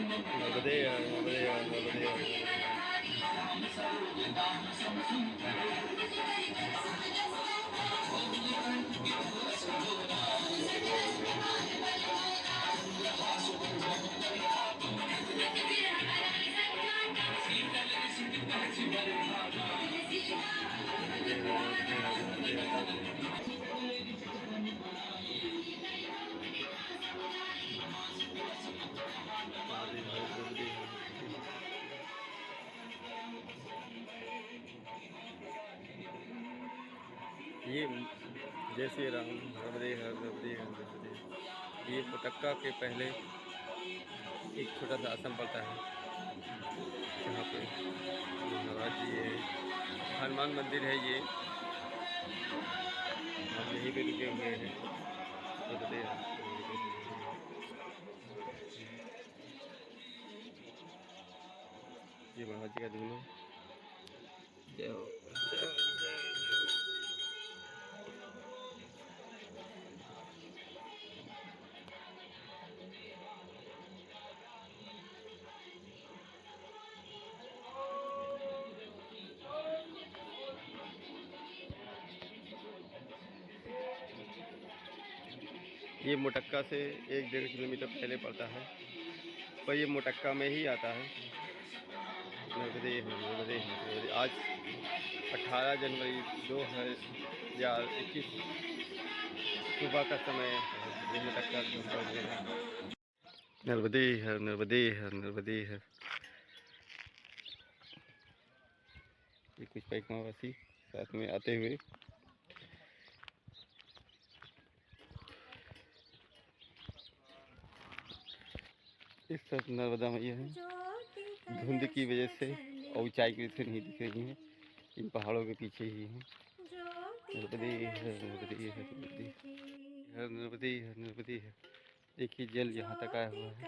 नर्मदे नर्मदे नर्मदे। ये जय श्री राम नर्मदे नर्मदे नर्मदे। ये मुटक्का के पहले एक छोटा सा आश्रम पड़ता है जहाँ पे महाराज जी है, हनुमान मंदिर है। ये हम यहीं पे रुके हुए हैं। नर्मदे ये महाराज जी का धुन है। जय हो जय हो। ये मुटक्का से 1-1.5 किलोमीटर पहले पड़ता है, पर ये मुटक्का में ही आता है। नर्मदे नर्मदे नर्मदे। आज 18 जनवरी 2021 सुबह का समय ये मुटक्का पहुँच गया। नर्मदे है नर्मदे है नर्मदे है। ये कुछ पैकमावासी साथ में आते हुए इस तरफ नर्मदा मैया है। धुंध की वजह से और ऊंचाई की वजह से नहीं दिख रही हैं, इन पहाड़ों के पीछे ही हैं। नर्मदे है नर्मदे है नर्मदे है नर्मदे है नर्मदे है। देखिए जल यहाँ तक आया हुआ है।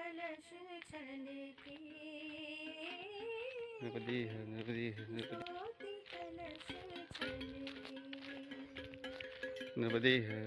नर्मदे है नर्मदे है नर्मदे नर्मदे है।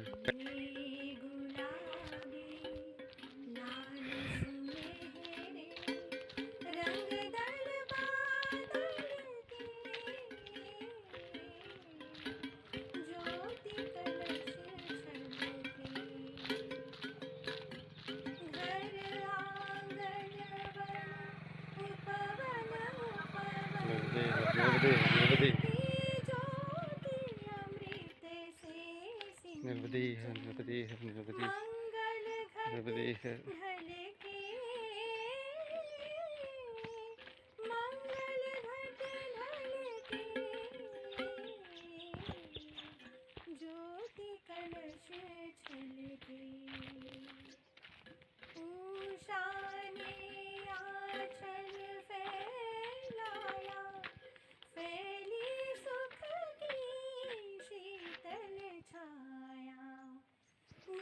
नर्मदे नर्मदे नर्मदे है नर्मदे है नर्मदे नर्मदे है।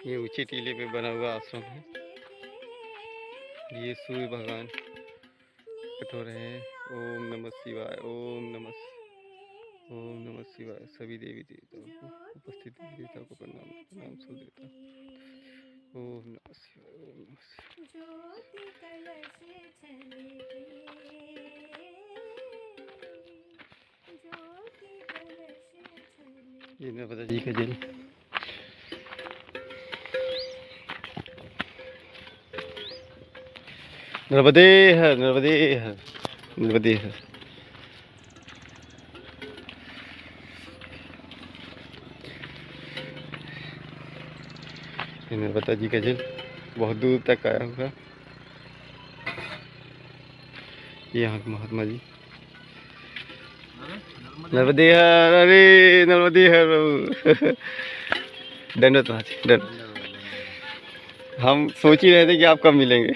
ये ऊंचे टीले पे बना हुआ आश्रम है। ये सूर्य भगवान कठो रहे हैं। ओम नमः शिवाय ओम नमः शिवाय। सभी देवी देवताओं को उपस्थित देवी देवताओं को प्रणाम प्रणाम सो देता। ओम नमः शिवाय ओम नमः शिवाय। ये नर्मदा जी का जल नर्मदे है नर्मदे है नर्मदे है। नर्मदा जी का जल बहुत दूर तक आया हुआ। ये यहाँ के महात्मा जी नर्मदे है। अरे नर्मदे है दंडवत महाराज दंडवत। हम सोच ही रहे थे कि आप कब मिलेंगे।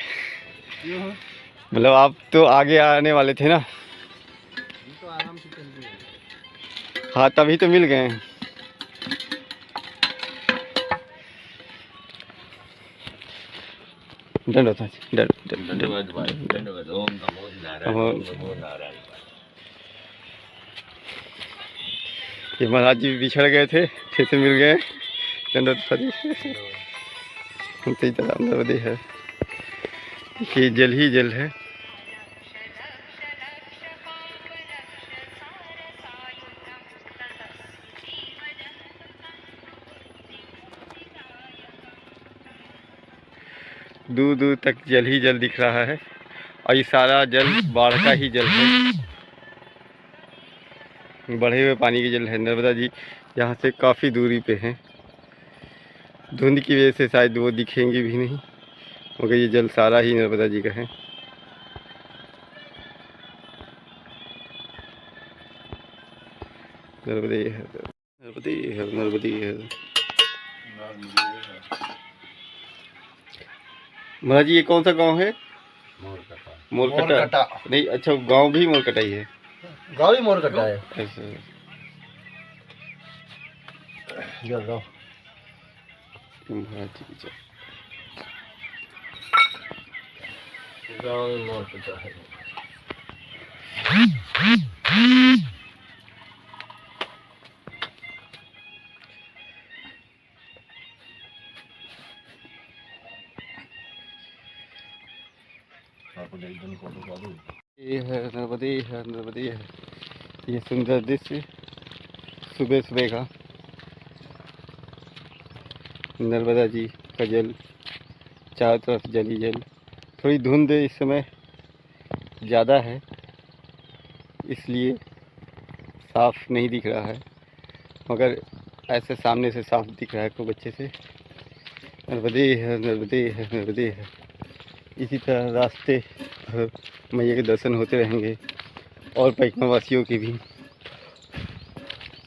मतलब आप तो आगे आने वाले थे ना। तो आराम से चल रही है। हाँ तभी तो मिल गए हैं। दंडवत दंडवत। ओम नमो नारायण। ये महाराज जी बिछड़ गए थे, फिर से मिल गए। दंडवत नर्मदे है कि जल ही जल है। दूर दूर तक जल ही जल दिख रहा है और ये सारा जल बाढ़ का ही जल है, बढ़े हुए पानी के जल है। नर्मदा जी यहाँ से काफ़ी दूरी पे हैं, धुंध की वजह से शायद वो दिखेंगी भी नहीं, मगर ये जल सारा ही नर्मदा जी का है। नर्मदे है, नर्मदे है, नर्मदे है। महाराज जी ये कौन सा गांव है? मोरकटा। नहीं, अच्छा गांव भी मोरकटा ही है। गाँव ही मोरकटा है। ऐसे महाराज जी की गाँव ही मोरकटा है। ये है नर्मदे है, नर्मदे है। ये सुंदर दृश्य सुबह सुबह का, नर्मदा जी का जल, चारों तरफ जल ही जल। थोड़ी धुंध इस समय ज़्यादा है, इसलिए साफ नहीं दिख रहा है, मगर ऐसे सामने से साफ दिख रहा है खूब अच्छे से। नर्मदे है, नर्मदे है, नर्मदे है। इसी तरह रास्ते मैया के दर्शन होते रहेंगे और पैकमा वासियों के भी।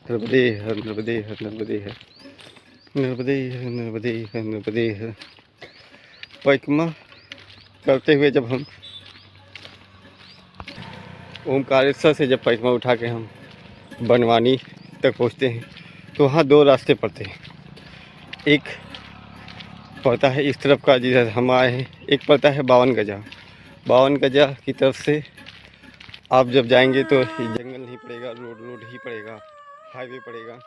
नर्मदे है, नर्मदे है, नर्मदे है, नर्मदे है, नर्मदे है, नर्मदे है। पैकमा करते हुए जब हम ओमकारेश्वर से जब पैकमा उठा के हम बनवानी तक पहुँचते हैं तो वहाँ दो रास्ते पड़ते हैं। एक पड़ता है इस तरफ का जिधर हम आए हैं, एक पड़ता है 52 गजा। 52 गजा की तरफ से आप जब जाएंगे तो जंगल नहीं पड़ेगा, रोड ही पड़ेगा, हाईवे पड़ेगा।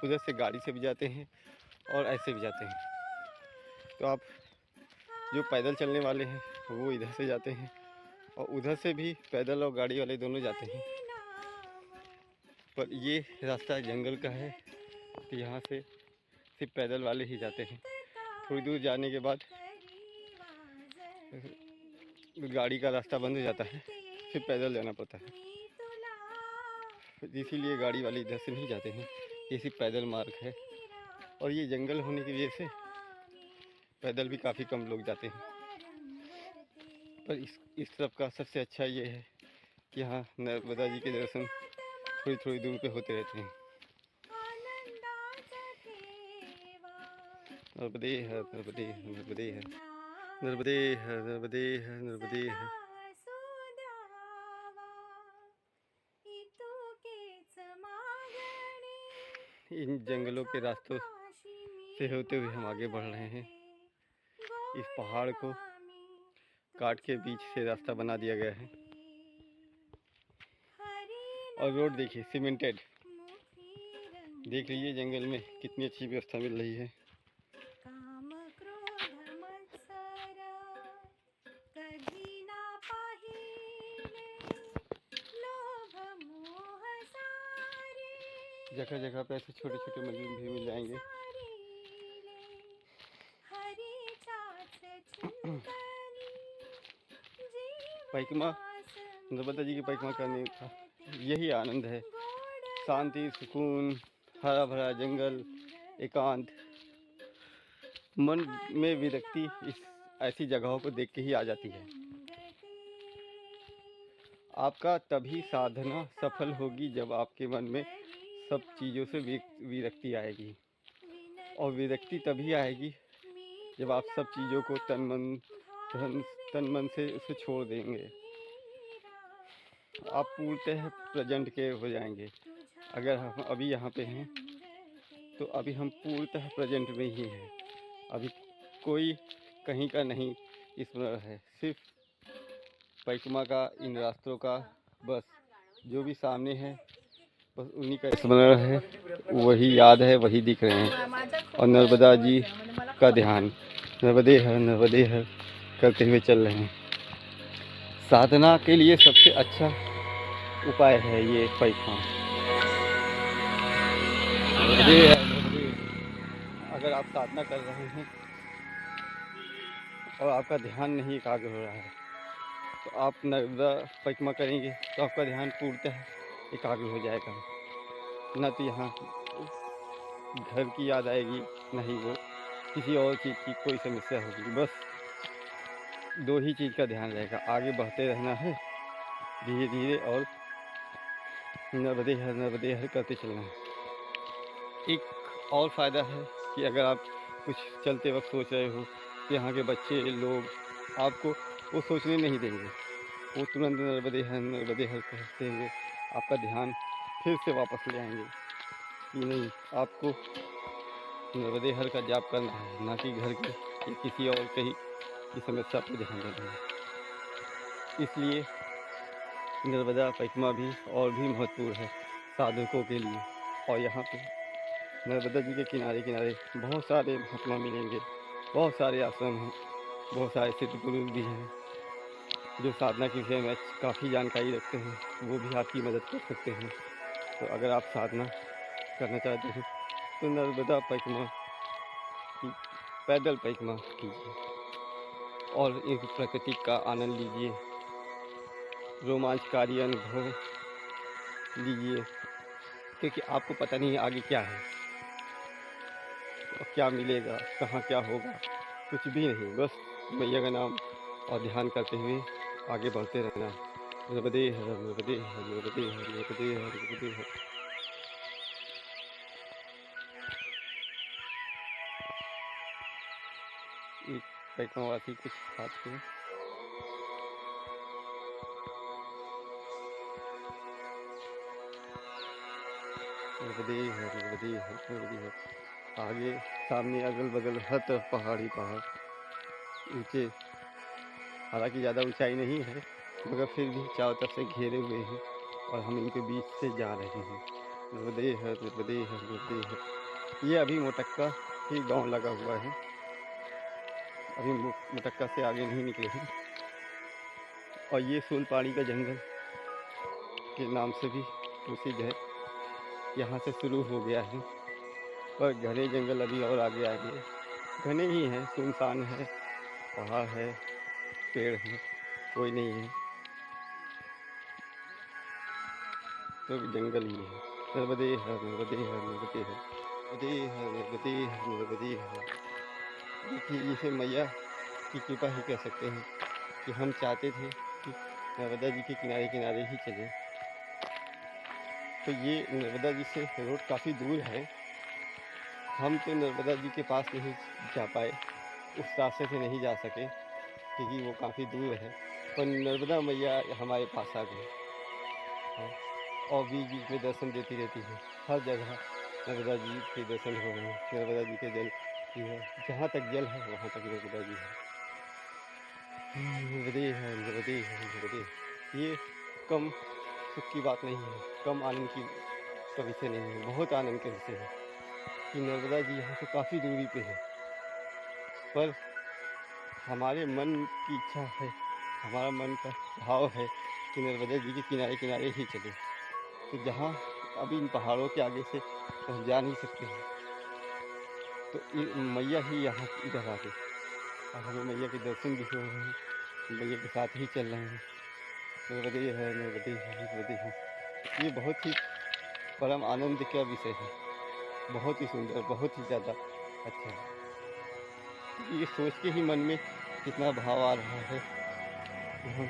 उधर से गाड़ी से भी जाते हैं और ऐसे भी जाते हैं। तो आप जो पैदल चलने वाले हैं वो इधर से जाते हैं और उधर से भी पैदल और गाड़ी वाले दोनों जाते हैं। पर ये रास्ता जंगल का है तो यहाँ से सिर्फ पैदल वाले ही जाते हैं। थोड़ी दूर जाने के बाद गाड़ी का रास्ता बंद हो जाता है, फिर पैदल जाना पड़ता है। इसीलिए गाड़ी वाले इधर से नहीं जाते हैं, ये सिर्फ पैदल मार्ग है। और ये जंगल होने की वजह से पैदल भी काफ़ी कम लोग जाते हैं। पर इस तरफ का सबसे अच्छा ये है कि यहाँ नर्मदा जी के दर्शन थोड़ी थोड़ी दूर पे होते रहते हैं। नर्मदे है, नर्मदे है, नर्मदे है, नर्मदे है, नर्मदे है, नर्मदे है। इन जंगलों के रास्तों से होते हुए हम आगे बढ़ रहे हैं। इस पहाड़ को काट के बीच से रास्ता बना दिया गया है और रोड देखिए सीमेंटेड। देख लीजिए जंगल में कितनी अच्छी व्यवस्था मिल रही है। जगह जगह पे ऐसे छोटे छोटे मंदिर भी मिल जाएंगे। पैकमा, नर्मदा जी की पैकमा करने का यही आनंद है। शांति, सुकून, हरा भरा जंगल, एकांत। मन में विरक्ति इस ऐसी जगहों को देख के ही आ जाती है। आपका तभी साधना सफल होगी जब आपके मन में सब चीज़ों से विरक्ति आएगी, और विरक्ति तभी आएगी जब आप सब चीज़ों को तन मन से उसे छोड़ देंगे। आप पूर्णतः प्रेजेंट के हो जाएंगे। अगर हम अभी यहाँ पे हैं तो अभी हम पूर्णतः प्रेजेंट में ही हैं। अभी कोई कहीं का नहीं स्मरण है, सिर्फ पैकमा का, इन रास्तों का, बस जो भी सामने है बस उन्हीं का स्मरण है, वही याद है, वही दिख रहे हैं। और नर्मदा जी का ध्यान, नर्मदे है, नर्मदे है करते हुए चल रहे हैं। साधना के लिए सबसे अच्छा उपाय है ये पैकमा। नर्मदे है, नर्मदे। अगर आप साधना कर रहे हैं और आपका ध्यान नहीं एकाग्र हो रहा है, तो आप नर्मदा परिक्रमा करेंगे तो आपका ध्यान पूर्णतः एकाग्र हो जाएगा। न तो यहाँ घर की याद आएगी, न ही वो किसी और चीज़ की कोई समस्या होगी। बस दो ही चीज़ का ध्यान रहेगा, आगे बढ़ते रहना है धीरे धीरे, और नर्मदे हर करते चलना है। एक और फ़ायदा है कि अगर आप कुछ चलते वक्त सोच रहे हो तो यहाँ के बच्चे लोग आपको वो सोचने नहीं देंगे, वो तुरंत नर्मदे हर कहते हुए आपका ध्यान फिर से वापस ले आएंगे कि नहीं, आपको नर्मदे हर का जाप करना है, ना कि घर की या किसी और कहीं की समस्या पर ध्यान देना है। इसलिए नर्मदा परिक्रमा भी और भी महत्वपूर्ण है साधकों के लिए। और यहाँ पे नर्मदा जी के किनारे किनारे बहुत सारे महात्मा मिलेंगे, बहुत सारे आश्रम हैं, बहुत सारे सिद्ध पुरुष भी हैं जो साधना के विषय में काफ़ी जानकारी रखते हैं, वो भी आपकी मदद कर सकते हैं। तो अगर आप साधना करना चाहते हैं तो नर्मदा परिक्रमा की पैदल परिक्रमा कीजिए और एक प्रकृति का आनंद लीजिए, रोमांचकारी अनुभव लीजिए, क्योंकि आपको पता नहीं आगे क्या है और क्या मिलेगा, कहाँ क्या होगा, कुछ भी नहीं। बस मैया का नाम और ध्यान करते हुए आगे बढ़ते रहना है। नर्मदे हर नर्मदे हर नर्मदे हर नर्मदे हर नर्मदे हर। एक परिक्रमावासी कुछ साथ में नर्मदे हर नर्मदे हर नर्मदे हर। आगे सामने अगल बगल हर तरफ पहाड़ ही पहाड़, ऊंचे, हालांकि ज़्यादा ऊंचाई नहीं है मगर फिर भी चारों तरफ से घेरे हुए हैं और हम इनके बीच से जा रहे हैं। नर्मदे हर नर्मदे हर नर्मदे हर। ये अभी मोटक्का ही गांव लगा हुआ है, अभी मोटक्का से आगे नहीं निकले हैं। और ये सोनपाड़ी का जंगल के नाम से भी प्रसिद्ध है, यहाँ से शुरू हो गया है, पर घने जंगल अभी और आगे आएंगे। घने ही हैं, सुनसान है, पहाड़ है, पेड़ हैं, कोई नहीं है, तो जंगल ही है। नर्मदे हर नर्मदे हर नर्मदे हर नर्मदे हर नर्मदे हर नर्मदे हर। देखिए, इसे मैया की कृपा ही कह सकते हैं कि हम चाहते थे कि नर्मदा जी के किनारे किनारे ही चलें, तो ये नर्मदा जी से रोड काफ़ी दूर है। हम तो नर्मदा जी के पास नहीं जा पाए, उस रास्ते से नहीं जा सके क्योंकि वो काफ़ी दूर है, पर नर्मदा मैया हमारे पास आ गई। हाँ, और बीच बीच में दर्शन देती रहती है, हर जगह नर्मदा जी के दर्शन हो रहे हैं। नर्मदा जी के जल की है, जहाँ तक जल है वहाँ तक नर्मदा जी है। नर्मदे है नर्मदे है नर्मदे। ये कम सुख की बात नहीं है, कम आनंद की का विषय नहीं है, बहुत आनंद का विषय है कि नर्मदा जी यहाँ से काफ़ी दूरी पे है, पर हमारे मन की इच्छा है, हमारा मन का भाव है कि नर्मदा जी के किनारे किनारे ही चले। तो जहाँ अभी इन पहाड़ों के आगे से हम जा नहीं सकते हैं, तो मैया ही यहाँ इधर आ गई और हमें मैया के दर्शन भी हो रहे हैं, मैया के साथ ही चल रहे हैं। नर्मदे है नर्मदे है नर्मदे है। ये बहुत ही परम आनंद का विषय है, बहुत ही सुंदर, बहुत ही ज़्यादा अच्छा है। ये सोच के ही मन में कितना भाव आ रहा है कि हम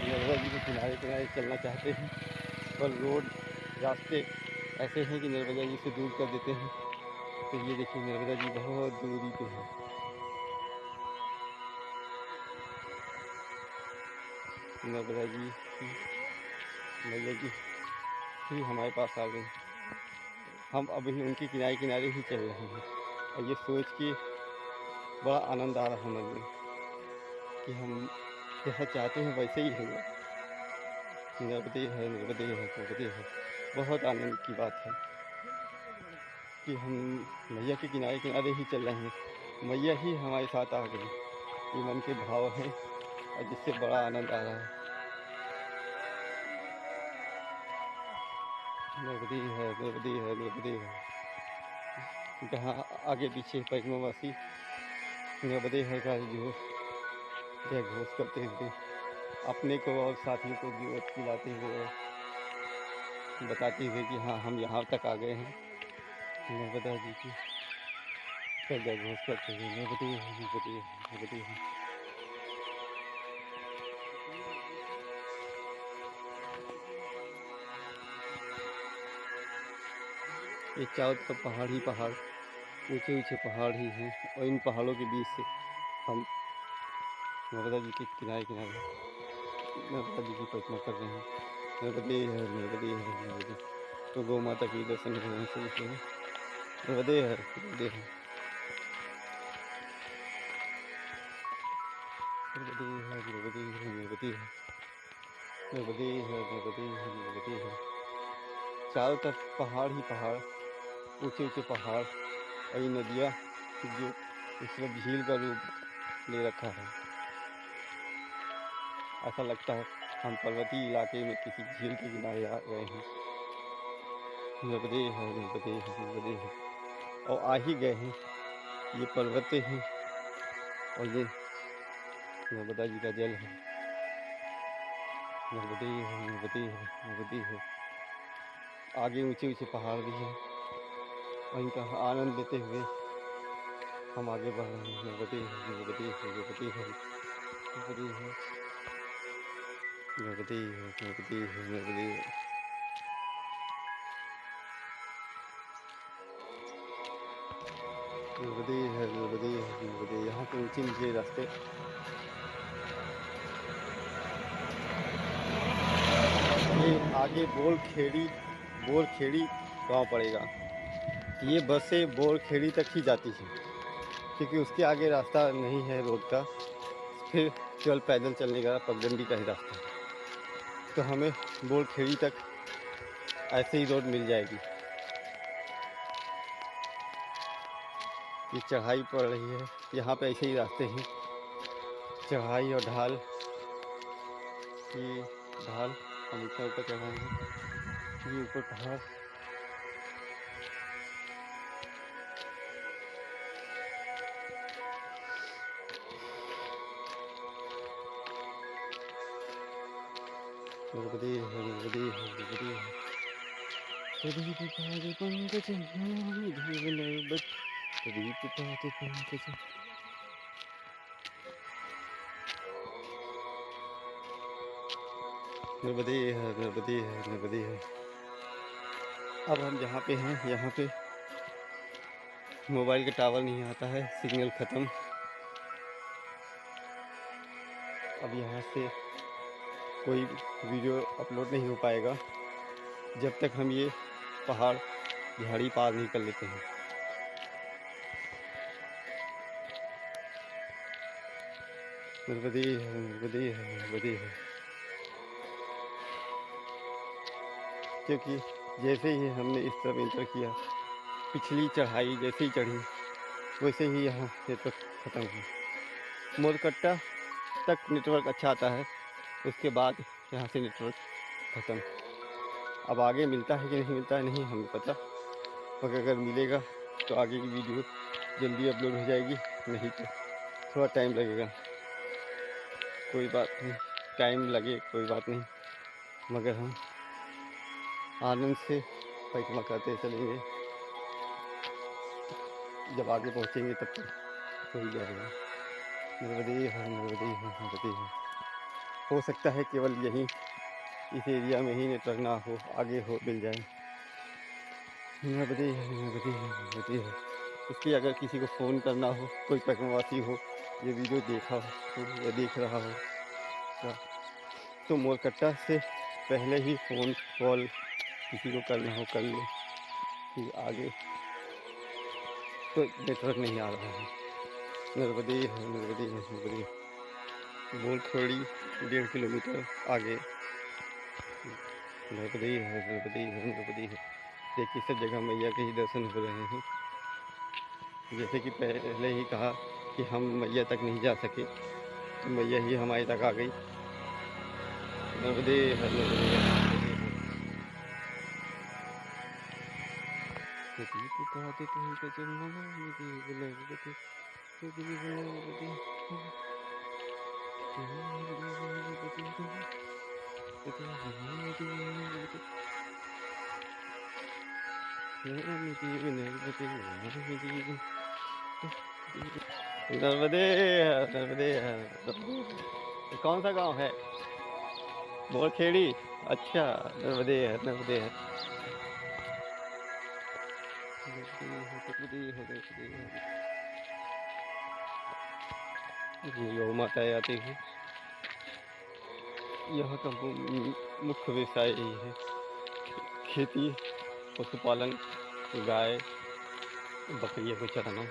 नर्मदा जी के किनारे किनारे चलना चाहते हैं, पर रोड रास्ते ऐसे हैं कि नर्मदा जी से दूर कर देते हैं। तो ये देखिए, नर्मदा जी बहुत दूरी पे है। नर्मदा जी की मैया जी ही हमारे पास आ गई, हम अभी उनके किनारे किनारे ही चल रहे हैं। और ये सोच के बड़ा आनंद आ रहा है मन में कि हम जैसा चाहते हैं वैसे ही होगा। नर्मदे है नर्मदे है नर्मदे है। बहुत आनंद की बात है कि हम मैया के किनारे किनारे ही चल रहे हैं, मैया ही हमारे साथ आ गई। ये मन के भाव हैं और जिससे बड़ा आनंद आ रहा है। नर्मदे है नर्मदे है नर्मदे है। जहाँ आगे पीछे परिक्रमावासी नर्मदे हर का जो जय घोष करते हुए अपने को और साथियों को जीवत खिलाते हुए और बताते हुए कि हाँ हम यहाँ तक आ गए हैं। नर्मदा जी की का जय घोष करते हुए नर्मदे नर्मदे नर्मदे। ये चारों तरफ पहाड़ ही पहाड़, ऊंचे ऊंचे पहाड़ ही हैं और इन पहाड़ों के बीच से हम नर्मदा जी के किनारे किनारे नर्मदा जी की परिक्रमा कर रहे हैं। नर्मदे हर नर्मदे हर नर्मदे। तो गौ माता के दर्शन भगवान से होते हैं। नर्मदे हर नर्मदे हर नर्मदे हर नर्मदे हर नर्मदे हर नर्मदे हर नर्मदे हर नर्मदे हर। चारों तरफ पहाड़ ही पहाड़, ऊंचे ऊंचे पहाड़ और ये नदियाँ जो इस वक्त झील का रूप ले रखा है। ऐसा लगता है हम पर्वतीय इलाके में किसी झील के किनारे आ गए हैं। नर्मदे है नर्मदे है नर्मदे है और आ ही गए हैं। ये पर्वत हैं और ये नर्मदा जी का जल है। नर्मदे है नर्मदे है नर्मदे है। आगे ऊंचे ऊंचे पहाड़ भी हैं और इनका आनंद लेते हुए हम आगे बढ़ रहे हैं। नर्मदे है नर्मदे है नर्मदे है नर्मदे है नर्मदे है नर्मदे है नर्मदे है। नर्मदे है नर्मदे है नर्मदे। यहाँ के ऊंचे नीचे रास्ते ये आगे बोरखेड़ी गांव पड़ेगा। ये बसें बोरखेड़ी तक ही जाती हैं क्योंकि उसके आगे रास्ता नहीं है रोड का, फिर केवल पैदल चलने का पगडंडी का ही रास्ता है। तो हमें बोरखेड़ी तक ऐसे ही रोड मिल जाएगी। ये चढ़ाई पड़ रही है, यहाँ पे ऐसे ही रास्ते हैं, चढ़ाई और ढाल। ये ढाल हम इतना ऊपर चढ़ रहे हैं, ये ऊपर पहाड़। नर्मदे है नर्मदे है नर्मदे है। प्रदीप पाद पंकज धूल नर्मद प्रदीप पाद पंकज। नर्मदे है नर्मदे है नर्मदे है। अब हम जहाँ पे हैं यहाँ पे मोबाइल का टावर नहीं आता है, सिग्नल ख़त्म। अब यहाँ से कोई वीडियो अपलोड नहीं हो पाएगा जब तक हम ये पहाड़ झाड़ी पार नहीं कर लेते हैं। नर्मदे है नर्मदे है नर्मदे है। क्योंकि जैसे ही हमने इस तरफ इंटर किया, पिछली चढ़ाई जैसे ही चढ़ी वैसे ही यहाँ नेटवर्क ख़त्म हुआ। मोरकट्टा तक नेटवर्क अच्छा आता है, उसके बाद यहाँ से नेटवर्क ख़त्म। अब आगे मिलता है कि नहीं मिलता है नहीं हमें पता, मगर अगर मिलेगा तो आगे की वीडियो जल्दी अपलोड हो जाएगी, नहीं तो थोड़ा टाइम लगेगा। कोई बात नहीं, टाइम लगे कोई बात नहीं, मगर हम आनंद से परिक्रमा करते चलेंगे। जब आगे पहुँचेंगे तब तक हो ही जाएगा। नर्मदे है नर्मदे है नर्मदे है। हो सकता है केवल यहीं इस एरिया में ही नेटवर्क ना हो, आगे हो मिल जाए। नर्मदे है नर्मदे है नर्मदे है। इसलिए अगर किसी को फ़ोन करना हो, कोई परिक्रमावासी हो, ये वीडियो देखा हो या देख रहा हो तो मोरकट्टा से पहले ही फ़ोन कॉल किसी को करना हो कर ले कि आगे तो नेटवर्क नहीं आ रहा है। नर्मदे है नर्मदे है नर्मदे। बोरखेड़ी 1.5 किलोमीटर आगे नर्मदे है नर्मदे है नर्मदे है। देखिए सब जगह मैया के ही दर्शन हो रहे हैं। जैसे कि पहले ही कहा कि हम मैया तक नहीं जा सके तो मैया ही हमारे तक आ गई। नर्मदे है नर्मदे है नर्मदे है। प्रदीप पाद पंकज नमामि देव नर्मदे नर्मदे नर्मदे कौन सा गांव है? बोरखेड़ी। अच्छा, नर्मदे है, नर्मदे है। गौ माताएं आती हैं। यहाँ का मुख्य व्यवसाय यही है, खेती, पशुपालन, गाय बकरियों को चराना।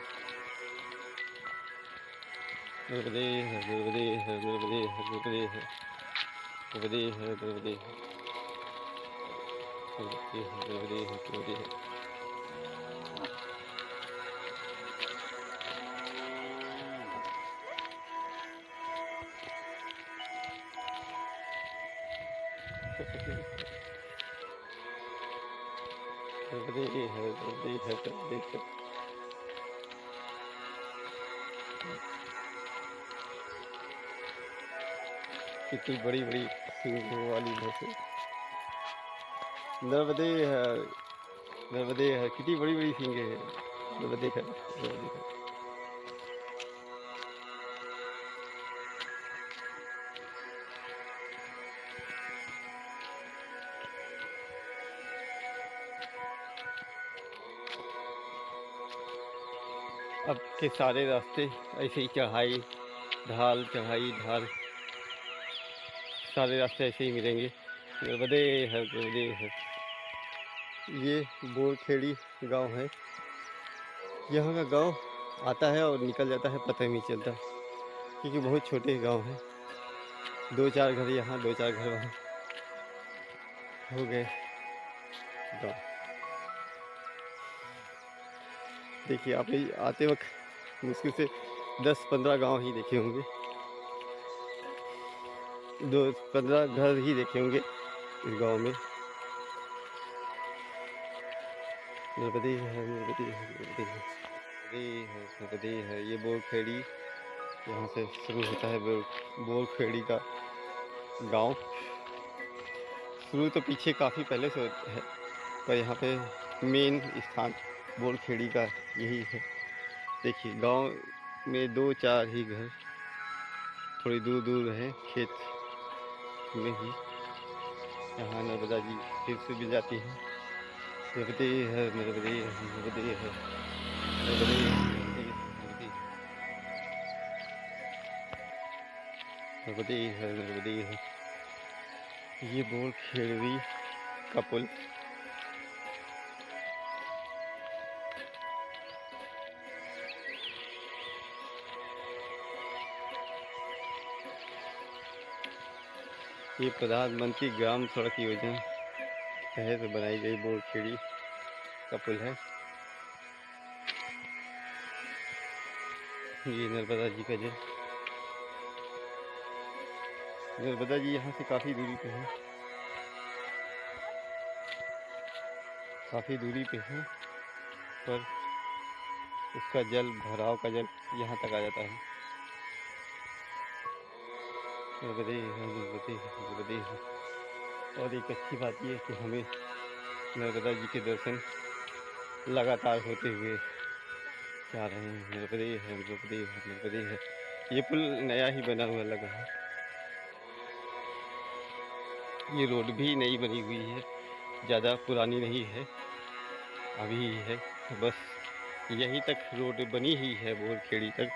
नर्मदे है, नर्मदे है, नर्मदे है, नर्मदे है, नर्मदे है, नर्मदे है, नर्मदे है, नर्मदे है। नर्मदे है, नर्मदे है, नर्मदे है। कितनी बड़ी बड़ी सींगों वाली भैंसें। नर्मदे है, नर्मदे है, कितनी बड़ी बड़ी सींगे हैं। नर्मदे है, नर्मदे है। अब के सारे रास्ते ऐसे ही चढ़ाई ढाल, चढ़ाई ढाल, सारे रास्ते ऐसे ही मिलेंगे। नर्मदे है, नर्मदे है। ये बोरखेड़ी गांव है। यहाँ का गांव आता है और निकल जाता है, पता ही नहीं चलता, क्योंकि बहुत छोटे गांव हैं। 2-4 घर यहाँ, 2-4 घर वहाँ हो गए गाँव। देखिए, आप ही आते वक्त मुश्किल से 10-15 गांव ही देखे होंगे, 2-15 घर ही देखे होंगे इस गांव में। नर्मदे है, नर्मदे है, नर्मदे है, नर्मदे है। ये बोरखेड़ी, यहाँ से शुरू होता है बोरखेड़ी का गांव। शुरू तो पीछे काफ़ी पहले से है, पर यहाँ पे मेन स्थान बोरखेड़ी का यही है। देखिए, गांव में 2-4 ही घर थोड़ी दूर दूर है, खेत में ही। यहाँ नर्मदा जी फिर से मिल जाती है। नर्मदे है, नर्मदे है, नर्मदे है, नर्मदे है, नर्मदे है, नर्मदे है। ये बोरखेड़ी का पुल। ये प्रधानमंत्री ग्राम सड़क योजना तहत बनाई गई बोरखेड़ी का पुल है। ये नर्मदा जी का जल। नर्मदा जी यहाँ से काफ़ी दूरी पे है, काफ़ी दूरी पे है, पर उसका जल, भराव का जल यहाँ तक आ जाता है। नर्मदे है, नर्मदे है, नर्मदे है। और एक अच्छी बात यह है कि हमें नर्मदा जी के दर्शन लगातार होते हुए जा रहे हैं। नर्मदे है, नर्मदे है, नर्मदे है। ये पुल नया ही बना हुआ लगा है। ये रोड भी नई बनी हुई है, ज़्यादा पुरानी नहीं है, अभी ही है। बस यहीं तक रोड बनी ही है, बोरखेड़ी तक।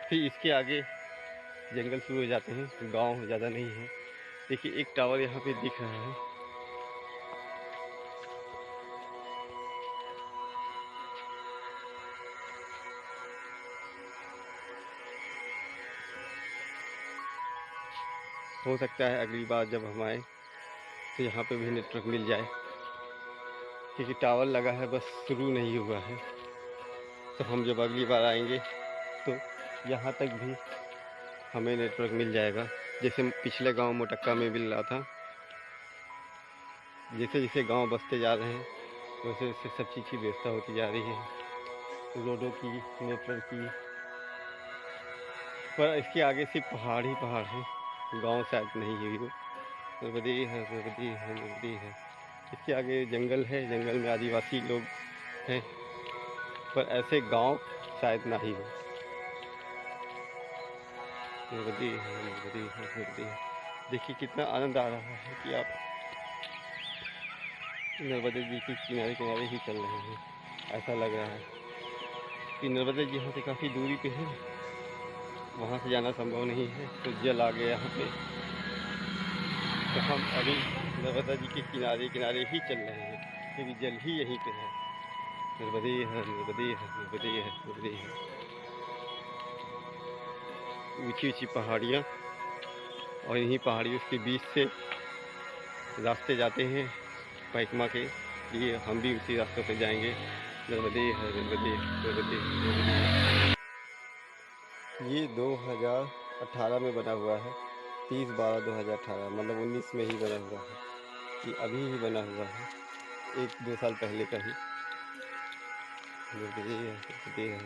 फिर इसके आगे जंगल शुरू हो जाते हैं, गांव ज़्यादा नहीं है। देखिए, एक टावर यहाँ पे दिख रहा है। हो सकता है अगली बार जब हम आए तो यहाँ पे भी नेटवर्क मिल जाए, क्योंकि टावर लगा है, बस शुरू नहीं हुआ है। तो हम जब अगली बार आएंगे तो यहाँ तक भी हमें नेटवर्क मिल जाएगा, जैसे पिछले गांव मोटक्का में मिल रहा था। जैसे जैसे गांव बसते जा रहे हैं वैसे वैसे सब चीज़ की व्यवस्था होती जा रही है, रोडों की, नेटवर्क की, पर इसके आगे सिर्फ पहाड़ ही पहाड़ है, गांव शायद नहीं है वो। नर्मदे है, नर्मदे है, नर्मदे है। इसके आगे जंगल है, जंगल में आदिवासी लोग हैं, पर ऐसे गांव शायद ना ही हो। नर्मदे है, नर्मदे है, नर्मदे है। देखिए कितना आनंद आ रहा है कि आप नर्मदा जी के किनारे किनारे ही चल रहे हैं। ऐसा लग रहा है कि नर्मदा जी यहाँ से काफ़ी दूरी पे है, वहाँ से जाना संभव नहीं है, तो जल आ गया यहाँ पे। तो हम अभी नर्मदा जी के किनारे किनारे ही चल रहे हैं, क्योंकि जल ही यहीं पे है। नर्मदे है, नर्मदे है, नर्मदे है, नर्मदे है। ऊंची ऊंची पहाड़ियाँ, और इन्हीं पहाड़ियों के बीच से रास्ते जाते हैं परिक्रमा के लिए। हम भी उसी रास्तों से जाएंगे। नर्मदे है, नर्मदे, नर्मदे, नर्मदे। ये 2018 में बना हुआ है, 30/12/2018, मतलब 19 में ही बना हुआ है। ये अभी ही बना हुआ है, 1-2 साल पहले का ही। नर्मदे है, नर्मदे है,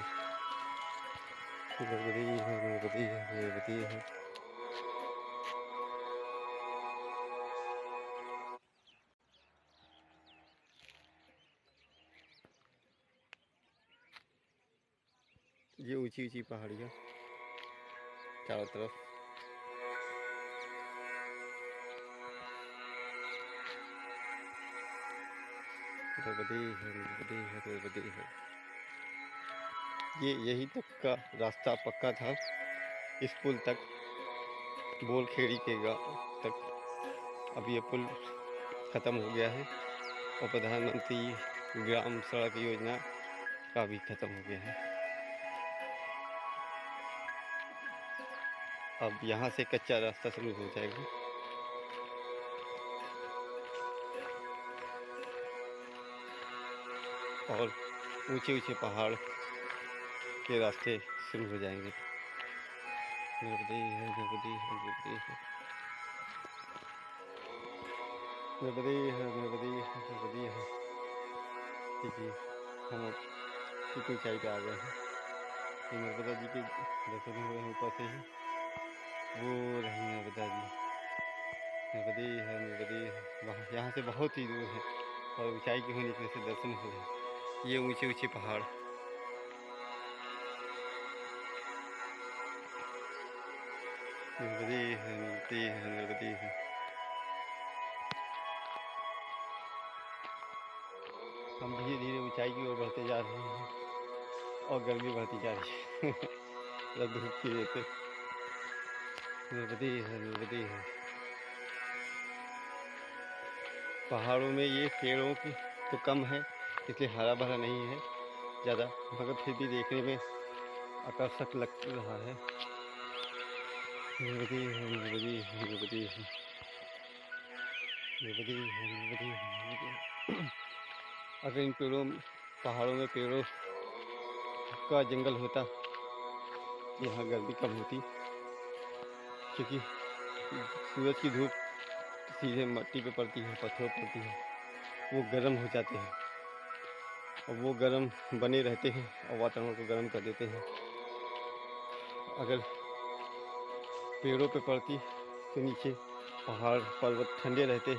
नर्मदे है, नर्मदे है, नर्मदे है। ये ऊंची ऊंची पहाड़ियाँ चारों तरफ। नर्मदे है, नर्मदे है, नर्मदे है। ये यही तक का रास्ता पक्का था, इस पुल तक, बोलखेड़ी के गाँव तक। अब ये पुल ख़त्म हो गया है, और प्रधानमंत्री ग्राम सड़क योजना का भी ख़त्म हो गया है। अब यहाँ से कच्चा रास्ता शुरू हो जाएगा। और ऊंचे ऊंचे पहाड़ के रास्ते शुरू हो जाएंगे। नर्मदे है, नर्मदे है, नर्मदे है, नर्मदे है, नर्मदे है, नर्मदे है। देखिए हम अब कितनी ऊंचाई पे आ गए हैं। ये नर्मदा जी के दर्शन हो रहे हैं ऊपर से ही, वो रही नर्मदा जी। नर्मदे है, नर्मदे है। वहाँ यहाँ से बहुत ही दूर है, और ऊंचाई की होने की वजह से दर्शन हो रहे हैं। ये ऊंचे ऊंचे पहाड़। नर्मदे है, नर्मदे है, नर्मदे है। हम धीरे धीरे ऊंचाई की ओर बढ़ते जा रहे हैं, और गर्मी बढ़ती जा रही है धूप की वजह से। नर्मदे है, नर्मदे है। पहाड़ों में ये पेड़ों की तो कम है, इसलिए हरा भरा नहीं है ज़्यादा, मगर फिर भी देखने में आकर्षक लग रहा है। नर्मदे है, नर्मदे है, नर्मदे है, नर्मदे है, नर्मदे है, नर्मदे है। अगर इन पेड़ों, पहाड़ों में पेड़ों का जंगल होता, यहाँ गर्मी कम होती, क्योंकि सूरज की धूप सीधे मिट्टी पे पड़ती है, पत्थरों पर पड़ती है, वो गर्म हो जाते हैं, और वो गर्म बने रहते हैं, और वातावरण को गर्म कर देते हैं। अगर पेड़ों पे पड़ती तो नीचे पहाड़ पर्वत ठंडे रहते,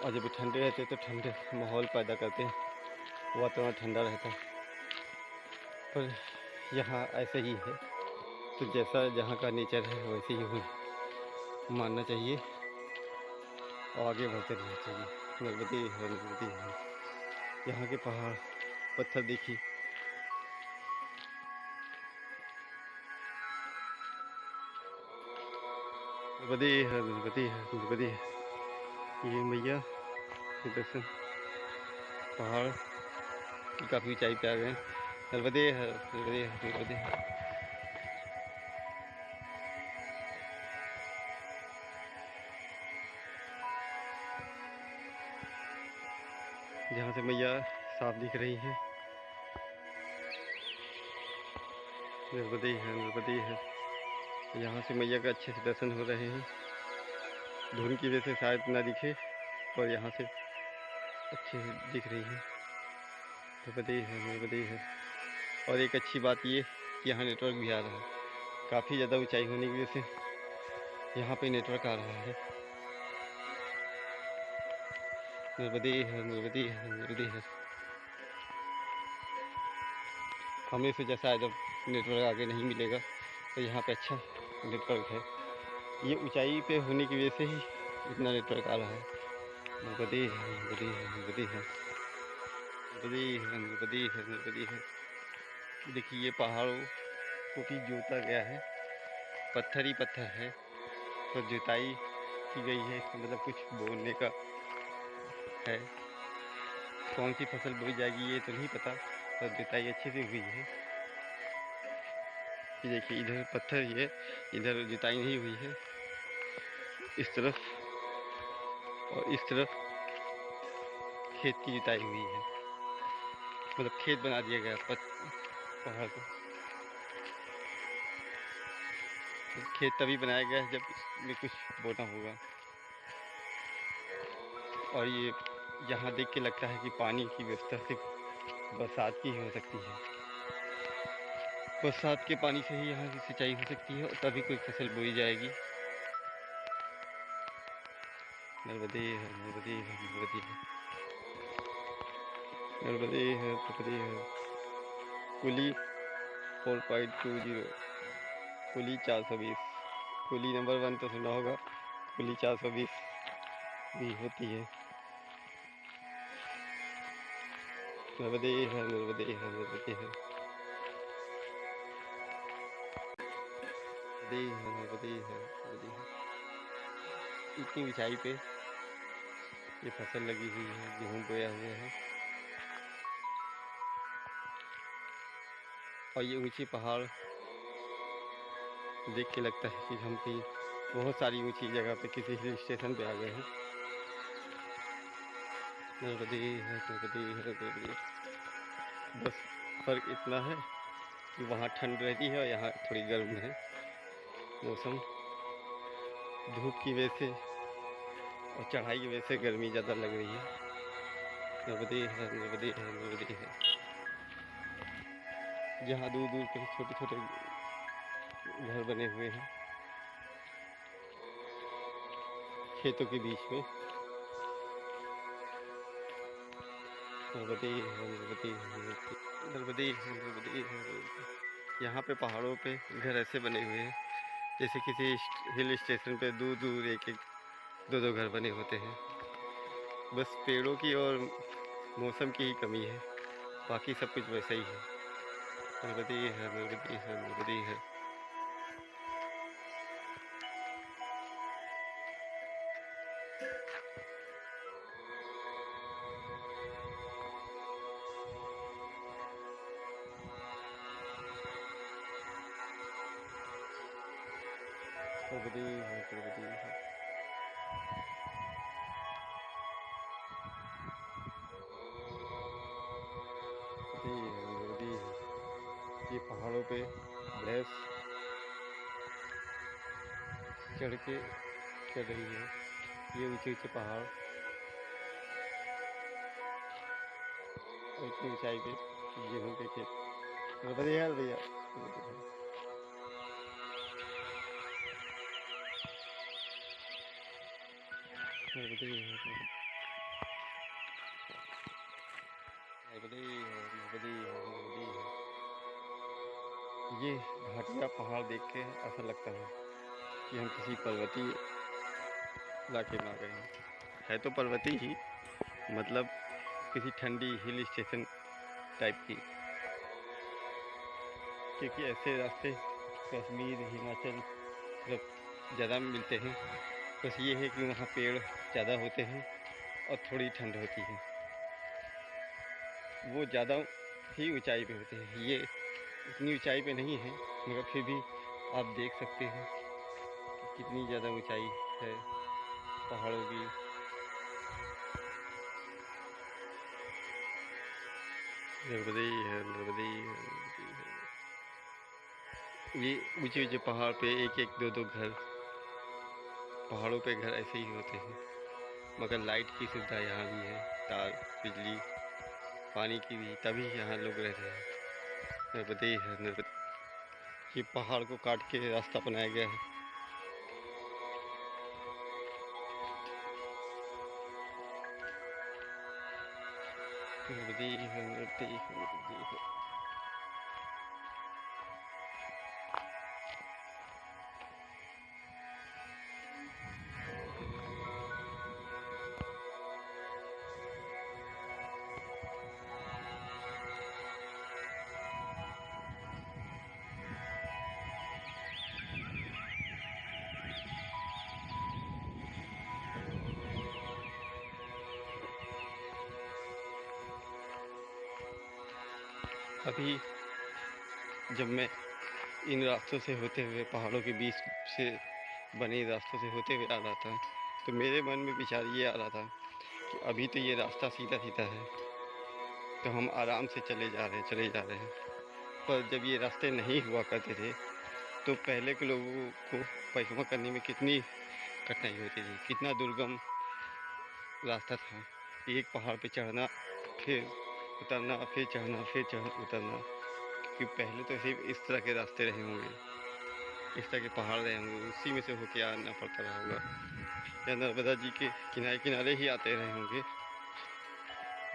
और जब ठंडे रहते तो ठंडे माहौल पैदा करते, वातावरण ठंडा रहता। पर यहाँ ऐसा ही है, तो जैसा जहाँ का नेचर है वैसे ही मानना चाहिए, और आगे बढ़ते रहना चाहिए। नर्मदे है, नर्मदे है। यहाँ के पहाड़ पत्थर देखिए, नर्मदे है, नर्मदे है, नर्मदे है। ये मैया के दर्शन पहाड़ की काफ़ी ऊंचाई पे आ गए हैं। नर्मदे है, नर्मदे है, नर्मदे है। जहाँ से मैया साफ दिख रही है। नर्मदे है, नर्मदे है। यहाँ से मैया का अच्छे से दर्शन हो रहे हैं। धुंध की वजह से शायद ना दिखे, पर यहाँ से अच्छे से दिख रही है। नर्मदे है, नर्मदे है। और एक अच्छी बात ये कि यहाँ नेटवर्क भी आ रहा है, काफ़ी ज़्यादा ऊंचाई होने की वजह से यहाँ पे नेटवर्क आ रहा है। नर्मदे है, नर्मदे है, नर्मदे है। हमें से जैसा जब नेटवर्क आगे नहीं मिलेगा तो यहाँ पे अच्छा नेटवर्क है। ये ऊंचाई पे होने की वजह से ही इतना नेटवर्क आ रहा है। नर्मदे है, नर्मदे है, नर्मदे है, नर्मदे है, नर्मदे है, नर्मदे है। देखिए ये पहाड़ों को भी जोता गया है, पत्थर ही पत्थर है, तो जुताई की गई है। इसका मतलब कुछ बोने का है। कौन सी फसल बोई जाएगी ये तो नहीं पता, पर जुताई अच्छे से हुई है। ये देखिए इधर पत्थर ही है, इधर जुताई नहीं हुई है। इस तरफ और इस तरफ खेत की जुताई हुई है, मतलब खेत बना दिया गया पहाड़ को। खेत तभी बनाया गया है जब इसमें कुछ बोना होगा। और ये यहाँ देख के लगता है कि पानी की व्यवस्था सिर्फ बरसात की ही हो सकती है। बरसात के पानी से ही यहाँ की सिंचाई हो सकती है और तभी कोई फसल बोई जाएगी। नर्मदे है, नर्मदे है, नर्मदे है, नर्मदे है, नर्मदे है। कुली 4.20, कुली 420। कुली नंबर 1 तो सुना होगा, कुली 420 भी होती है। नर्मदे है, नर्मदे है, नर्मदे है, नर्मदे है, नर्मदे है, नर्मदे है। इतनी ऊंचाई पे ये फसल लगी हुई है, गेहूँ बोया हुआ है। और ये ऊंची पहाड़ देख के लगता है कि हम कहीं बहुत सारी ऊंची जगह पे किसी हिल स्टेशन पे आ गए हैं। नर्मदे है, नर्मदे है, नर्मदे। बस फर्क इतना है कि वहाँ ठंड रहती है और यहाँ थोड़ी गर्म है मौसम। धूप की वजह से और चढ़ाई की वजह से गर्मी ज़्यादा लग रही है। नर्मदे है, नर्मदे है, नर्मदे है। जहाँ दूर दूर पे छोटे छोटे घर बने हुए हैं खेतों के बीच में। नर्मदे है, नर्मदे है, नर्मदे है, नर्मदे है, नर्मदे। यहाँ पे पहाड़ों पे घर ऐसे बने हुए हैं जैसे किसी हिल स्टेशन पे दूर दूर एक एक दो दो घर बने होते हैं। बस पेड़ों की और मौसम की ही कमी है, बाकी सब कुछ वैसा ही है। नर्मदे है, नर्मदे है, नर्मदे है। नर्मदे है, नर्मदे है। नर्मदे है, नर्मदे है। ये पहाड़ों पे भैंस चढ़ के चढ़ रही है। ये ऊंचे ऊंचे पहाड़ और इतनी ऊंचाई पे गेहूँ के खेत। नर्मदे है भैया, नर्मदे है, नर्मदे है, नर्मदे है, नर्मदे है, नर्मदे है। ये घाटिया पहाड़ देख के ऐसा लगता है कि हम किसी पर्वतीय इलाके में आ गए हैं। है तो पर्वतीय ही, मतलब किसी ठंडी हिल स्टेशन टाइप की, क्योंकि ऐसे रास्ते कश्मीर हिमाचल तरफ ज़्यादा मिलते हैं। बस ये है कि वहाँ पेड़ ज़्यादा होते हैं और थोड़ी ठंड होती है। वो ज़्यादा ही ऊंचाई पे होते हैं, ये इतनी ऊंचाई पे नहीं है, मगर फिर भी आप देख सकते हैं कि कितनी ज़्यादा ऊंचाई है पहाड़ों की। नर्मदे है, नर्मदे है, नर्मदे है। ये ऊंचे ऊंचे पहाड़ पे एक एक दो दो घर, पहाड़ों पे घर ऐसे ही होते हैं, मगर लाइट की सुविधा यहाँ भी है, तार, बिजली, पानी की भी, तभी यहाँ लोग रहते हैं। नर्मदे है, नर्मदे। ये पहाड़ को काट के रास्ता बनाया गया है। नदी है, नदी है, नदी है। अभी जब मैं इन रास्तों से होते हुए, पहाड़ों के बीच से बने रास्तों से होते हुए आ रहा था, तो मेरे मन में विचार ये आ रहा था कि अभी तो ये रास्ता सीधा सीधा है, तो हम आराम से चले जा रहे हैं। पर जब ये रास्ते नहीं हुआ करते थे, तो पहले के लोगों को परिक्रमा करने में कितनी कठिनाई होती थी, कितना दुर्गम रास्ता था। एक पहाड़ पे चढ़ना, फिर उतरना, फिर चढ़ना, फिर उतरना। कि पहले तो सिर्फ इस तरह के रास्ते रहे होंगे, इस तरह के पहाड़ रहे होंगे, उसी में से होके आना पड़ता रहा होगा, या नर्मदा जी के किनारे किनारे ही आते रहे होंगे।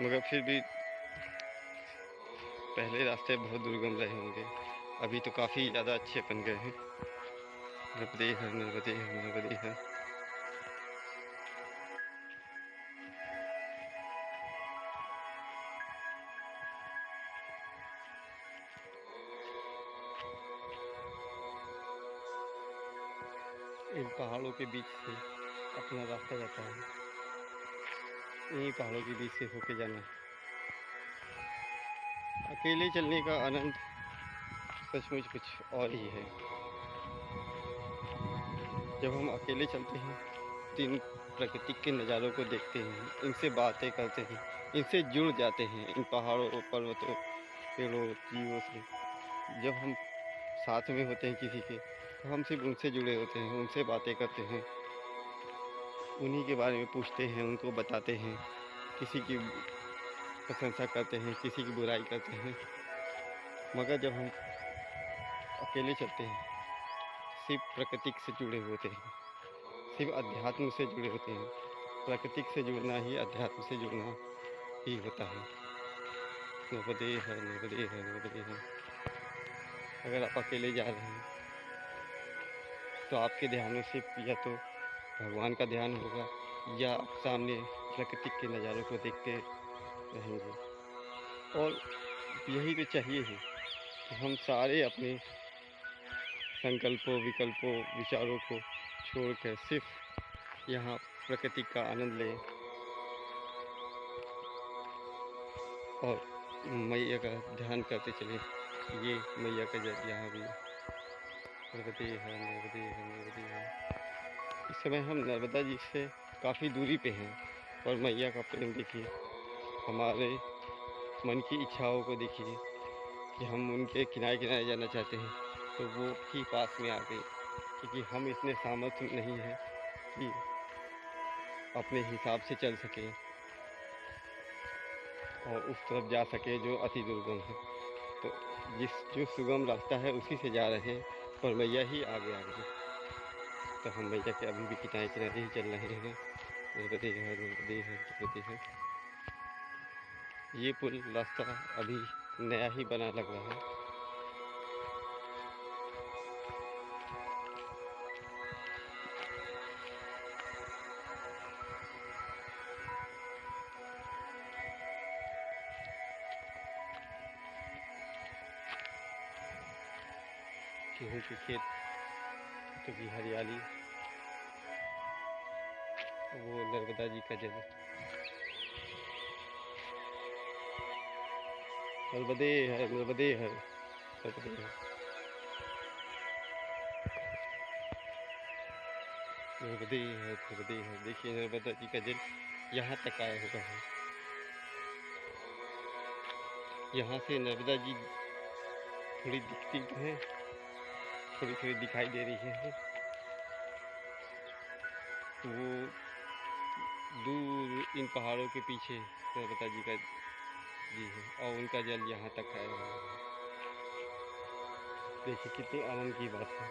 मगर फिर भी पहले रास्ते बहुत दुर्गम रहे होंगे। अभी तो काफ़ी ज़्यादा अच्छे बन गए हैं। नर्मदे हर, नर्मदे हर, नर्मदे हर। इन पहाड़ों के बीच से अपना रास्ता जाता है, इन्हीं पहाड़ों के बीच से होके जाना है। अकेले चलने का आनंद सचमुच कुछ और ही है। जब हम अकेले चलते हैं तो इन प्राकृतिक के नज़ारों को देखते हैं, इनसे बातें करते हैं, इनसे जुड़ जाते हैं, इन पहाड़ों, पर्वतों, पेड़ों, जीवों से। जब हम साथ में होते हैं किसी के, तो हम सिर्फ उनसे जुड़े होते हैं, उनसे बातें करते हैं, उन्हीं के बारे में पूछते हैं, उनको बताते हैं, किसी की प्रशंसा करते हैं, किसी की बुराई करते हैं। मगर जब हम अकेले चलते हैं, सिर्फ प्रकृति से जुड़े होते हैं, सिर्फ अध्यात्म से जुड़े होते हैं। प्राकृतिक से जुड़ना ही अध्यात्म से जुड़ना ही होता है। नर्मदे हर, नर्मदे हर, नर्मदे हर। अगर आप अकेले जा रहे हैं तो आपके ध्यान में सिर्फ या तो भगवान का ध्यान होगा, या आप सामने प्राकृतिक के नज़ारों को देखते रहेंगे। और यही तो चाहिए ही कि हम सारे अपने संकल्पों, विकल्पों, विचारों को छोड़कर सिर्फ यहाँ प्रकृति का आनंद लें और मैया का ध्यान करते चलें। ये मैया का जल यहाँ भी नर्मदे है, नर्मदे है, नर्मदे है। इस समय हम नर्मदा जी से काफ़ी दूरी पे हैं, और मैया का प्रेम देखिए, हमारे मन की इच्छाओं को देखिए कि हम उनके किनारे किनारे जाना चाहते हैं, तो वो ही पास में आ गई। क्योंकि हम इतने सामर्थ्य नहीं हैं कि अपने हिसाब से चल सकें और उस तरफ जा सके जो अति दुर्गम है। तो जो सुगम रास्ता है उसी से जा रहे हैं, पर मैया ही आगे आ गई। तो हम मैया के अभी भी किनारे किनारे ही चल रहे हैं। नर्मदे है, नर्मदे है, नर्मदे है। ये पुल रास्ता अभी नया ही बना लग रहा है। गेहूँ के खेत तो की हरियाली, वो नर्मदा जी का जल। नर्मदे है, नर्मदे है, नर्मदे है, नर्मदे है, नर्मदे है। देखिए नर्मदा जी का जल यहाँ तक आया हुआ है। यहाँ से नर्मदा जी थोड़ी दिखती तो है, थोड़ी थोड़ी दिखाई दे रही है। वो दूर इन पहाड़ों के पीछे नर्मदा जी का जी है, और उनका जल यहाँ तक आया हुआ है। देखिए कितनी आनंद की बात है।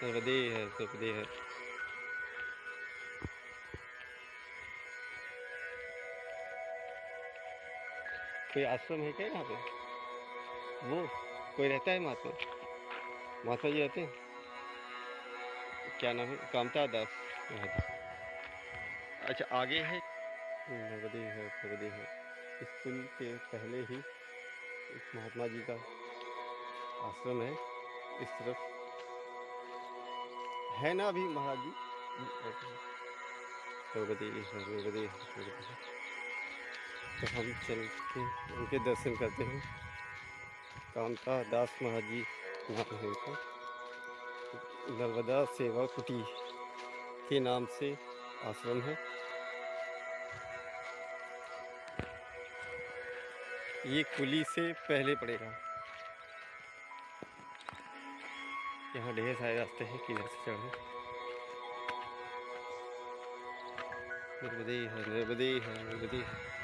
नर्मदे है, नर्मदे है। कोई आश्रम है क्या यहाँ पे? वो कोई रहता है महात्मा? महात्मा जी रहते हैं? क्या नाम है? कामता दास महाराज। अच्छा, आगे है। नर्मदे है, नर्मदे है। स्कूल के पहले ही एक महात्मा जी का आश्रम है इस तरफ, है ना अभी महाराज जी? नर्मदे है, नर्मदे है, नर्मदे है। तो हम चल के उनके दर्शन करते हैं। कामता दास महाराज जी नाम है उनका। नर्मदा सेवा कुटी के नाम से आश्रम है। ये कुली से पहले पड़ेगा। यहाँ ढेर सारे रास्ते हैं किधर से चढ़े। नर्मदे है, नर्मदे है, नर्मदे है।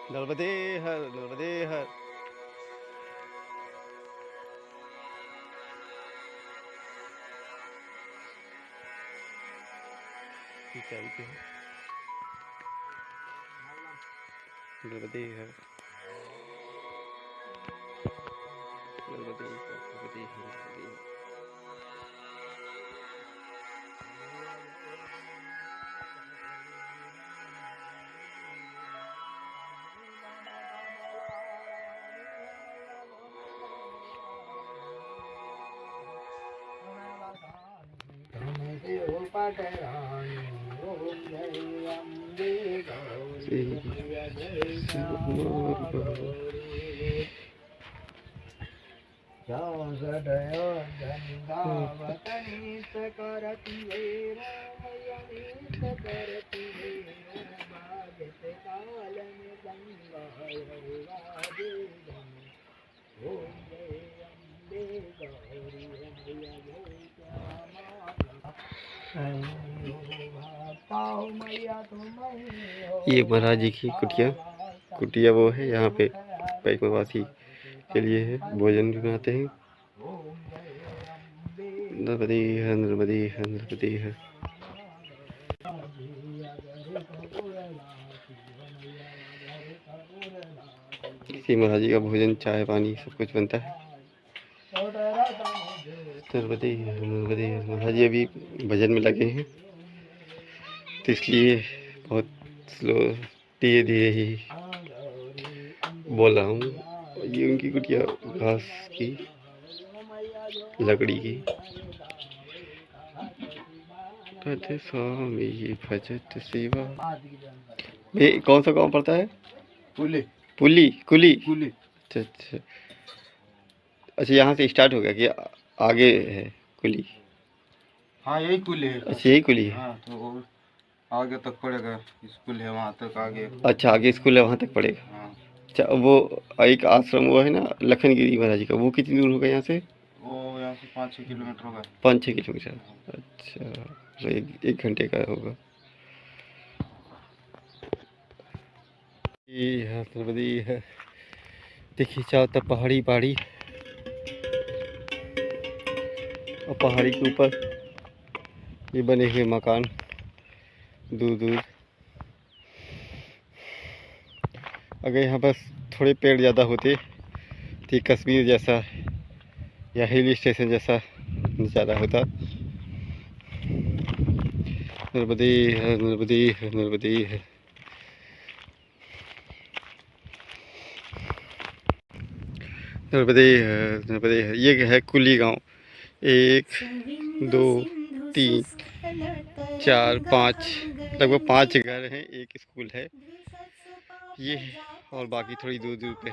नर्मदे हर, नर्मदे हर। ऊंचाई पे है। नर्मदे हर, नर्मदे हर, नर्मदे हर, नर्मदे हर। ये महाराज जी की कुटिया, कुटिया वो है यहाँ पे पैकवासी के लिए है, भोजन भी बनाते हैं। नर्मदे है, नर्मदे है, नर्मदे है। इसी महाराज जी का भोजन, चाय पानी सब कुछ बनता है। नर्मदे है, नर्मदे है। महाराज जी अभी भजन में लगे हैं, तो इसलिए बहुत स्लो, धीरे धीरे ही बोल रहा हूँ। ये उनकी कुटिया घास की, लकड़ी की। भज स्वामी भजत सेवा। ये कौन सा गाँव पड़ता है? कुली, पुली, कुली। कुली। अच्छा अच्छा अच्छा, यहाँ से स्टार्ट हो गया कि आगे है कुली? हाँ यही कुली है। अच्छा, यही कुली है। हाँ तो आगे तक पड़ेगा, स्कूल है वहाँ तक आगे। अच्छा, आगे स्कूल है, वहाँ तक पड़ेगा। हाँ अच्छा, वो एक आश्रम वो है ना लखनगिरी महाराज जी का, वो कितनी दूर होगा यहाँ से? वो यहाँ से 5-6 किलोमीटर होगा। 5-6 किलोमीटर। अच्छा, तो एक घंटे का होगा। ये है नर्मदे है। देखिए चारों तरफ पहाड़ी पहाड़ी, और पहाड़ी के ऊपर ये बने हुए मकान दूर दूर। अगर यहाँ पर थोड़े पेड़ ज़्यादा होते तो ये कश्मीर जैसा या हिल स्टेशन जैसा ज़्यादा होता। नर्मदे है, नर्मदे है, नर्मदे है। नर्मदे है, नर्मदे है। ये है कुली गांव। 1 2 3 4 5 लगभग 5 घर हैं, एक स्कूल है ये, और बाकी थोड़ी दूर दूर पे।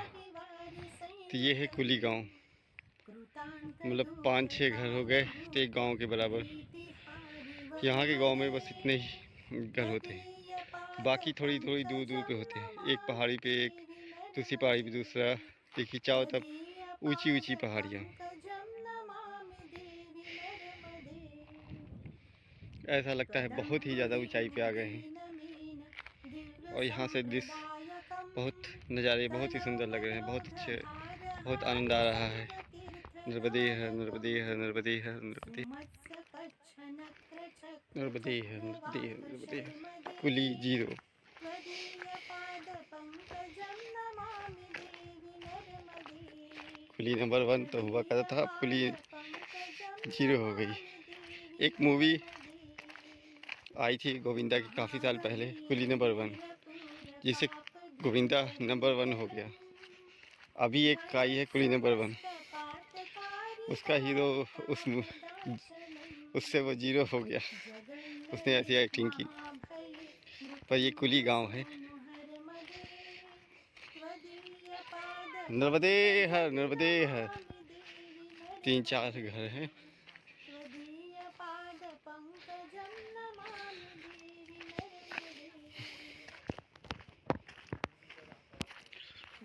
तो ये है कुली गांव, मतलब 5-6 घर हो गए तो एक गांव के बराबर। यहाँ के गांव में बस इतने ही घर होते हैं, बाकी थोड़ी थोड़ी दूर दूर पे होते हैं। एक पहाड़ी पे एक, दूसरी पहाड़ी पे दूसरा, देखिए चारों तरफ ऊंची ऊंची पहाड़ियाँ। ऐसा लगता है बहुत ही ज़्यादा ऊंचाई पे आ गए हैं, और यहाँ से दृश्य बहुत, नज़ारे बहुत ही सुंदर लग रहे हैं, बहुत अच्छे, बहुत आनंद आ रहा है। नर्मदे है, नर्मदे है, नर्मदे है, नर्मदे, नर्मदे है, नर्मदे है, नर्मदे है। कुली 0। कुली नंबर 1 तो हुआ करता था, अब कुली 0 हो गई। एक मूवी आई थी गोविंदा की काफ़ी साल पहले, कुली नंबर 1, जिसे गोविंदा नंबर 1 हो गया। अभी एक आई है कुली नंबर 1, उसका हीरो उससे वो 0 हो गया, उसने ऐसी एक्टिंग की। पर ये कुली गांव है। नर्मदे हर, नर्मदे हर। 3-4 घर हैं।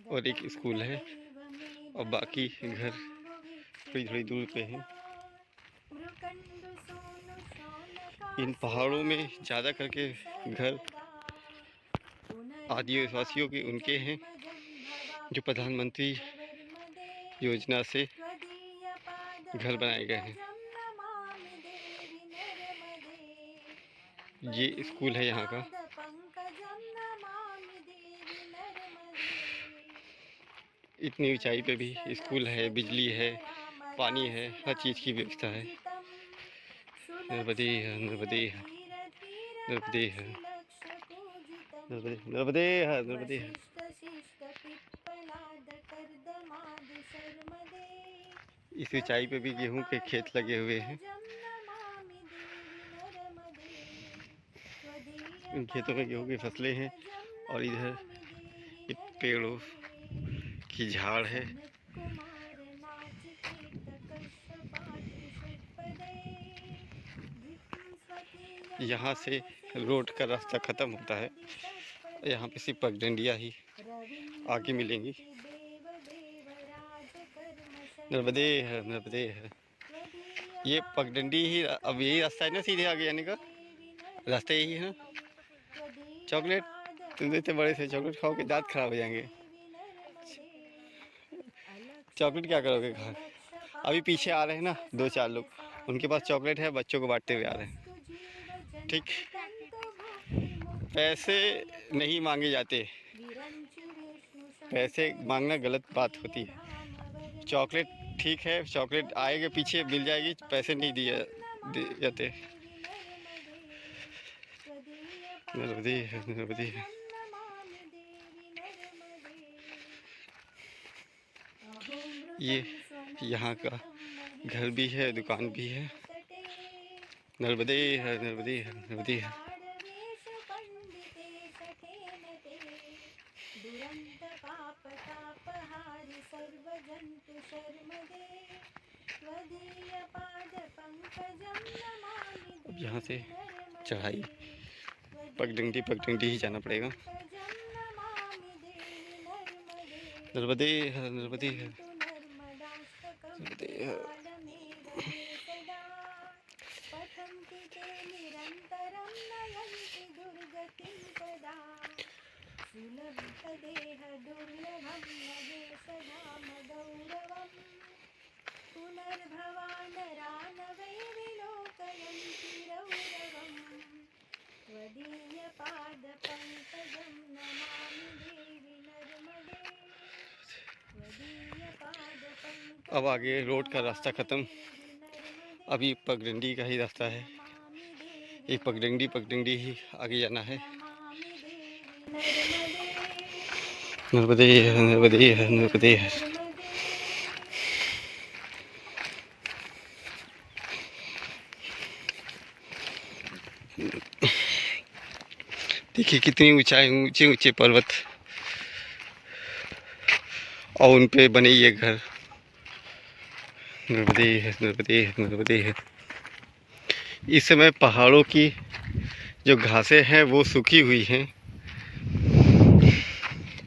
और एक स्कूल है, और बाकी घर थोड़ी थोड़ी दूर पे हैं। इन पहाड़ों में ज़्यादा करके घर आदिवासियों के उनके हैं, जो प्रधानमंत्री योजना से घर बनाए गए हैं। ये स्कूल है यहाँ का। इतनी ऊंचाई पे भी स्कूल है, बिजली है, पानी है, हर चीज़ की व्यवस्था है। नर्मदे है, नर्मदे है, नर्मदे है, नर्मदे, नर्मदे है, नर्मदे है। इस ऊंचाई पे भी गेहूं के खेत लगे हुए हैं। इन खेतों में गेहूं की फसलें हैं, और इधर एक पेड़ों की झाड़ है। यहाँ से रोड का रास्ता ख़त्म होता है, यहाँ पे सिर्फ पगडंडियाँ ही आगे मिलेंगी। नर्मदे है, नर्मदे है। ये पगडंडी ही, अब यही रास्ता है ना सीधे आगे जाने का? रास्ता यही है ना? चॉकलेट, तुम इतने बड़े से चॉकलेट खाओ के दांत खराब हो जाएंगे। चॉकलेट क्या करोगे खा? अभी पीछे आ रहे हैं ना 2-4 लोग, उनके पास चॉकलेट है, बच्चों को बांटते हुए आ रहे हैं। ठीक, पैसे नहीं मांगे जाते, पैसे मांगना गलत बात होती है। चॉकलेट ठीक है, चॉकलेट आएगा पीछे मिल जाएगी, पैसे नहीं दिए जाते। नर्मदे है, नर्मदे है। ये यहाँ का घर भी है, दुकान भी है। नर्मदे है, नर्मदे है, नर्मदे है। अब यहाँ से चढ़ाई पगडंडी ही जाना पड़ेगा। नर्मदे है, नर्मदे है, नर्मदे है। अब आगे रोड का रास्ता ख़त्म, अभी पगडंडी का ही रास्ता है। एक पगडंडी ही आगे जाना है। नर्मदे है, नर्मदे है, नर्मदे है। देखिए कितनी ऊंचाई, ऊंचे ऊंचे पर्वत और उन पे बने ये घर। नर्मदे है, नर्मदे है, नर्मदे है। इस समय पहाड़ों की जो घासें हैं वो सूखी हुई हैं,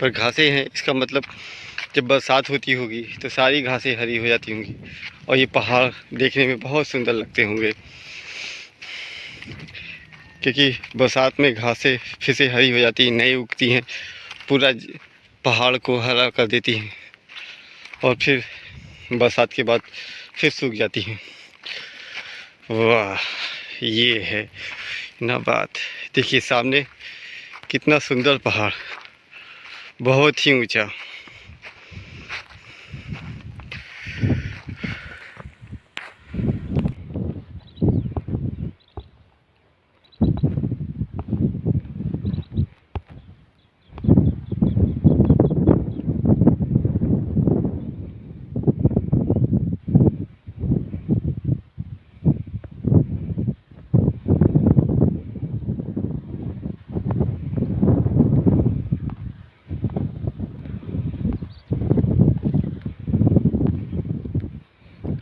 पर घासें हैं इसका मतलब जब बरसात होती होगी तो सारी घासें हरी हो जाती होंगी और ये पहाड़ देखने में बहुत सुंदर लगते होंगे, क्योंकि बरसात में घासें फिर से हरी हो जाती हैं, नई उगती हैं, पूरा पहाड़ को हरा कर देती हैं और फिर बरसात के बाद फिर सूख जाती हैं। वाह, ये है ना बात। देखिए सामने कितना सुंदर पहाड़, बहुत ही ऊंचा।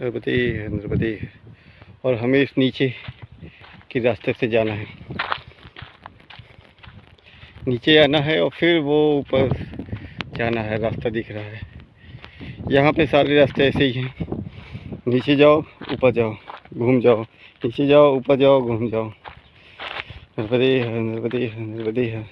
नर्मदे है, नर्मदे है। और हमें इस नीचे के रास्ते से जाना है, नीचे आना है और फिर वो ऊपर जाना है। रास्ता दिख रहा है, यहाँ पे सारे रास्ते ऐसे ही हैं, नीचे जाओ ऊपर जाओ घूम जाओ, नीचे जाओ ऊपर जाओ घूम जाओ। नर्मदे है, नर्मदे है, नर्मदे है।